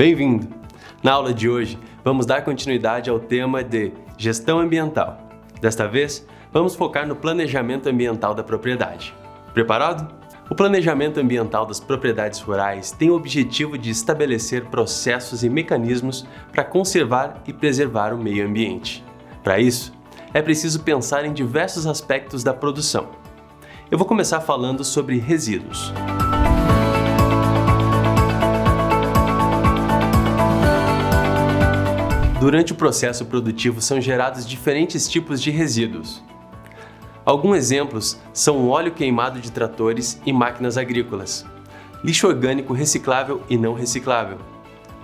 Bem-vindo! Na aula de hoje, vamos dar continuidade ao tema de gestão ambiental. Desta vez, vamos focar no planejamento ambiental da propriedade. Preparado? O planejamento ambiental das propriedades rurais tem o objetivo de estabelecer processos e mecanismos para conservar e preservar o meio ambiente. Para isso, é preciso pensar em diversos aspectos da produção. Eu vou começar falando sobre resíduos. Durante o processo produtivo são gerados diferentes tipos de resíduos. Alguns exemplos são o óleo queimado de tratores e máquinas agrícolas, lixo orgânico reciclável e não reciclável,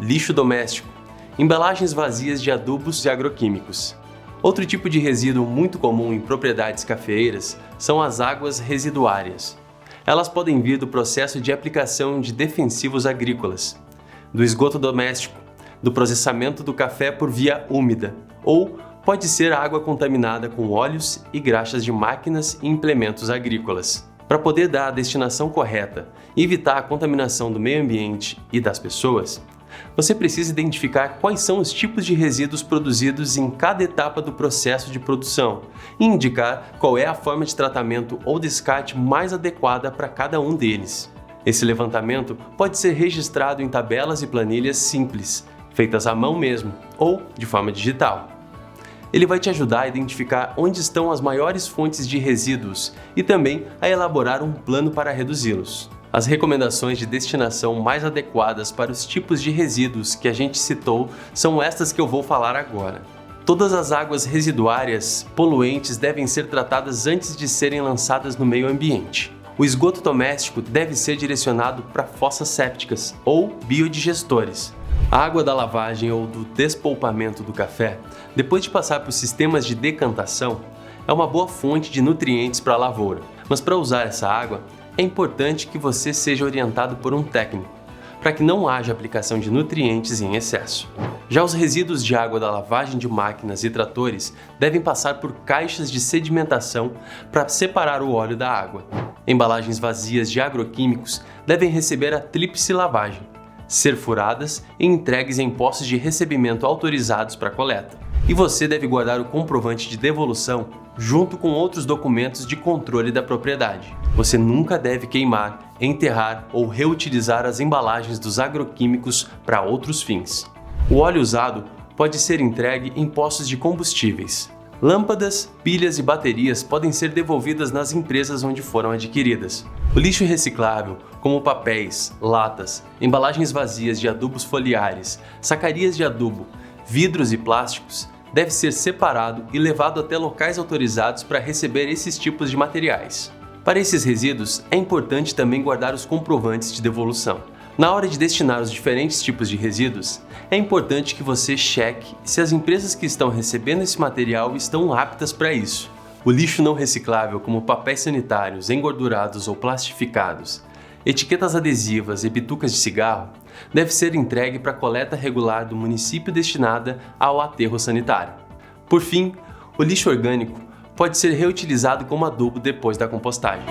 lixo doméstico, embalagens vazias de adubos e agroquímicos. Outro tipo de resíduo muito comum em propriedades cafeeiras são as águas residuárias. Elas podem vir do processo de aplicação de defensivos agrícolas, do esgoto doméstico, do processamento do café por via úmida, ou pode ser água contaminada com óleos e graxas de máquinas e implementos agrícolas. Para poder dar a destinação correta e evitar a contaminação do meio ambiente e das pessoas, você precisa identificar quais são os tipos de resíduos produzidos em cada etapa do processo de produção e indicar qual é a forma de tratamento ou descarte mais adequada para cada um deles. Esse levantamento pode ser registrado em tabelas e planilhas simples, feitas à mão mesmo, ou de forma digital. Ele vai te ajudar a identificar onde estão as maiores fontes de resíduos e também a elaborar um plano para reduzi-los. As recomendações de destinação mais adequadas para os tipos de resíduos que a gente citou são estas que eu vou falar agora. Todas as águas residuárias poluentes devem ser tratadas antes de serem lançadas no meio ambiente. O esgoto doméstico deve ser direcionado para fossas sépticas ou biodigestores. A água da lavagem ou do despolpamento do café, depois de passar por sistemas de decantação, é uma boa fonte de nutrientes para a lavoura. Mas para usar essa água, é importante que você seja orientado por um técnico, para que não haja aplicação de nutrientes em excesso. Já os resíduos de água da lavagem de máquinas e tratores devem passar por caixas de sedimentação para separar o óleo da água. Embalagens vazias de agroquímicos devem receber a tríplice lavagem, ser furadas e entregues em postos de recebimento autorizados para coleta. E você deve guardar o comprovante de devolução junto com outros documentos de controle da propriedade. Você nunca deve queimar, enterrar ou reutilizar as embalagens dos agroquímicos para outros fins. O óleo usado pode ser entregue em postos de combustíveis. Lâmpadas, pilhas e baterias podem ser devolvidas nas empresas onde foram adquiridas. O lixo reciclável, como papéis, latas, embalagens vazias de adubos foliares, sacarias de adubo, vidros e plásticos, deve ser separado e levado até locais autorizados para receber esses tipos de materiais. Para esses resíduos, é importante também guardar os comprovantes de devolução. Na hora de destinar os diferentes tipos de resíduos, é importante que você cheque se as empresas que estão recebendo esse material estão aptas para isso. O lixo não reciclável, como papéis sanitários, engordurados ou plastificados, etiquetas adesivas e bitucas de cigarro, deve ser entregue para a coleta regular do município destinada ao aterro sanitário. Por fim, o lixo orgânico pode ser reutilizado como adubo depois da compostagem.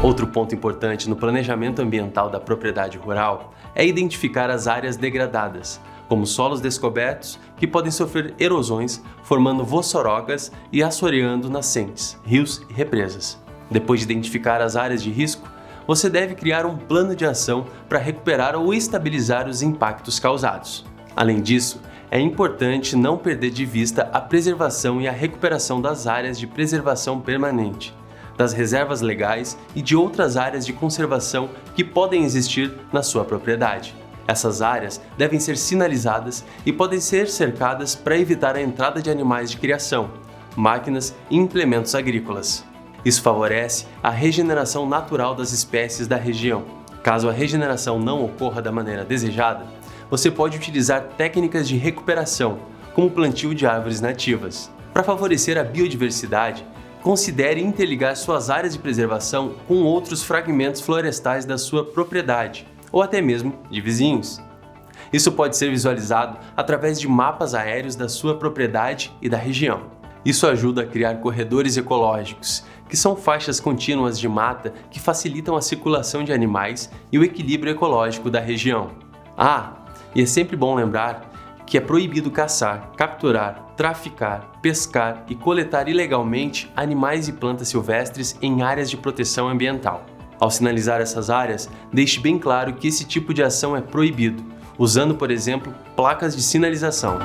Outro ponto importante no planejamento ambiental da propriedade rural é identificar as áreas degradadas, como solos descobertos que podem sofrer erosões, formando voçorocas e assoreando nascentes, rios e represas. Depois de identificar as áreas de risco, você deve criar um plano de ação para recuperar ou estabilizar os impactos causados. Além disso, é importante não perder de vista a preservação e a recuperação das áreas de preservação permanente, das reservas legais e de outras áreas de conservação que podem existir na sua propriedade. Essas áreas devem ser sinalizadas e podem ser cercadas para evitar a entrada de animais de criação, máquinas e implementos agrícolas. Isso favorece a regeneração natural das espécies da região. Caso a regeneração não ocorra da maneira desejada, você pode utilizar técnicas de recuperação, como o plantio de árvores nativas. Para favorecer a biodiversidade, considere interligar suas áreas de preservação com outros fragmentos florestais da sua propriedade, ou até mesmo de vizinhos. Isso pode ser visualizado através de mapas aéreos da sua propriedade e da região. Isso ajuda a criar corredores ecológicos, que são faixas contínuas de mata que facilitam a circulação de animais e o equilíbrio ecológico da região. E é sempre bom lembrar que é proibido caçar, capturar, traficar, pescar e coletar ilegalmente animais e plantas silvestres em áreas de proteção ambiental. Ao sinalizar essas áreas, deixe bem claro que esse tipo de ação é proibido, usando, por exemplo, placas de sinalização.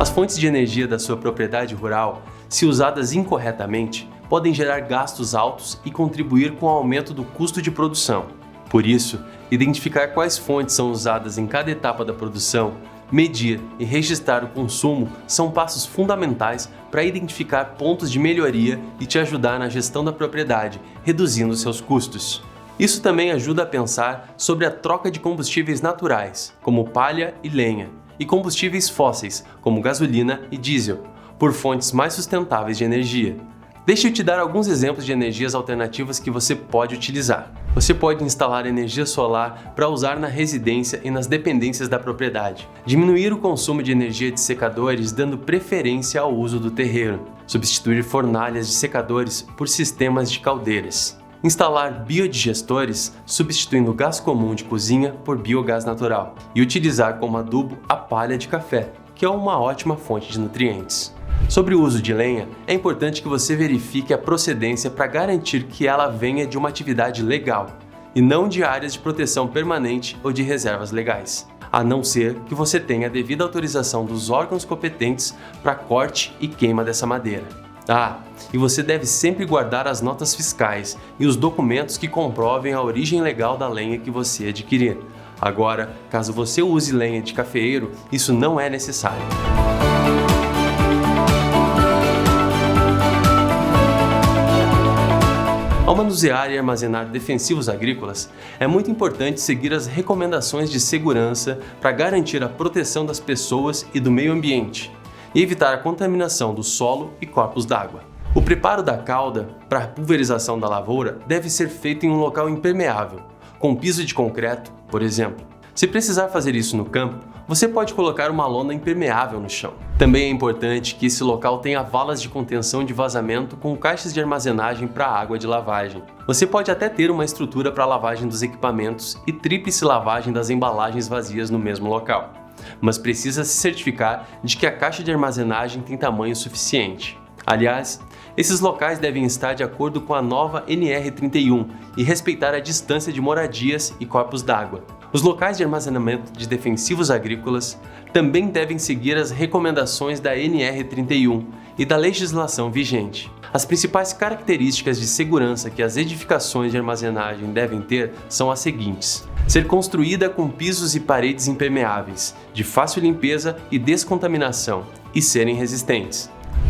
As fontes de energia da sua propriedade rural, se usadas incorretamente, podem gerar gastos altos e contribuir com o aumento do custo de produção. Por isso, identificar quais fontes são usadas em cada etapa da produção, medir e registrar o consumo são passos fundamentais para identificar pontos de melhoria e te ajudar na gestão da propriedade, reduzindo seus custos. Isso também ajuda a pensar sobre a troca de combustíveis naturais, como palha e lenha, e combustíveis fósseis, como gasolina e diesel, por fontes mais sustentáveis de energia. Deixa eu te dar alguns exemplos de energias alternativas que você pode utilizar. Você pode instalar energia solar para usar na residência e nas dependências da propriedade. Diminuir o consumo de energia de secadores, dando preferência ao uso do terreiro. Substituir fornalhas de secadores por sistemas de caldeiras. Instalar biodigestores, substituindo gás comum de cozinha por biogás natural. E utilizar como adubo a palha de café, que é uma ótima fonte de nutrientes. Sobre o uso de lenha, é importante que você verifique a procedência para garantir que ela venha de uma atividade legal e não de áreas de proteção permanente ou de reservas legais, a não ser que você tenha a devida autorização dos órgãos competentes para corte e queima dessa madeira. E você deve sempre guardar as notas fiscais e os documentos que comprovem a origem legal da lenha que você adquirir. Agora, caso você use lenha de cafeeiro, isso não é necessário. Ao manusear e armazenar defensivos agrícolas, é muito importante seguir as recomendações de segurança para garantir a proteção das pessoas e do meio ambiente, e evitar a contaminação do solo e corpos d'água. O preparo da cauda para a pulverização da lavoura deve ser feito em um local impermeável, com piso de concreto, por exemplo. Se precisar fazer isso no campo, você pode colocar uma lona impermeável no chão. Também é importante que esse local tenha valas de contenção de vazamento com caixas de armazenagem para água de lavagem. Você pode até ter uma estrutura para lavagem dos equipamentos e tríplice lavagem das embalagens vazias no mesmo local, mas precisa se certificar de que a caixa de armazenagem tem tamanho suficiente. Aliás, esses locais devem estar de acordo com a nova NR31 e respeitar a distância de moradias e corpos d'água. Os locais de armazenamento de defensivos agrícolas também devem seguir as recomendações da NR31 e da legislação vigente. As principais características de segurança que as edificações de armazenagem devem ter são as seguintes: ser construída com pisos e paredes impermeáveis, de fácil limpeza e descontaminação, e serem resistentes.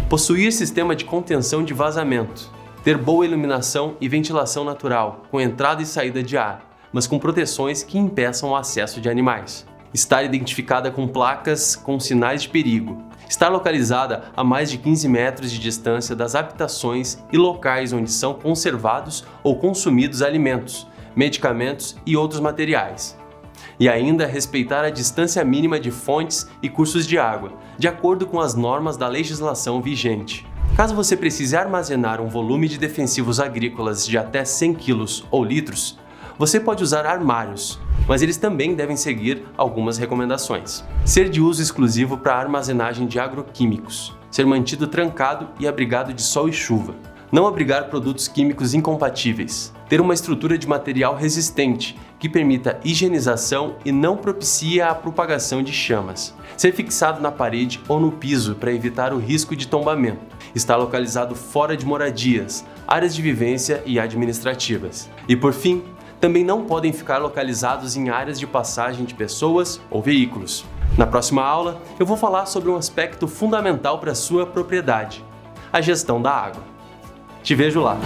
Possuir sistema de contenção de vazamento. Ter boa iluminação e ventilação natural, com entrada e saída de ar, mas com proteções que impeçam o acesso de animais. Estar identificada com placas com sinais de perigo. Estar localizada a mais de 15 metros de distância das habitações e locais onde são conservados ou consumidos alimentos, medicamentos e outros materiais. E ainda respeitar a distância mínima de fontes e cursos de água, de acordo com as normas da legislação vigente. Caso você precise armazenar um volume de defensivos agrícolas de até 100 kg ou litros, você pode usar armários, mas eles também devem seguir algumas recomendações. Ser de uso exclusivo para armazenagem de agroquímicos. Ser mantido trancado e abrigado de sol e chuva. Não abrigar produtos químicos incompatíveis. Ter uma estrutura de material resistente, que permita higienização e não propicie a propagação de chamas. Ser fixado na parede ou no piso para evitar o risco de tombamento. Estar localizado fora de moradias, áreas de vivência e administrativas. E por fim, também não podem ficar localizados em áreas de passagem de pessoas ou veículos. Na próxima aula, eu vou falar sobre um aspecto fundamental para a sua propriedade: a gestão da água. Te vejo lá!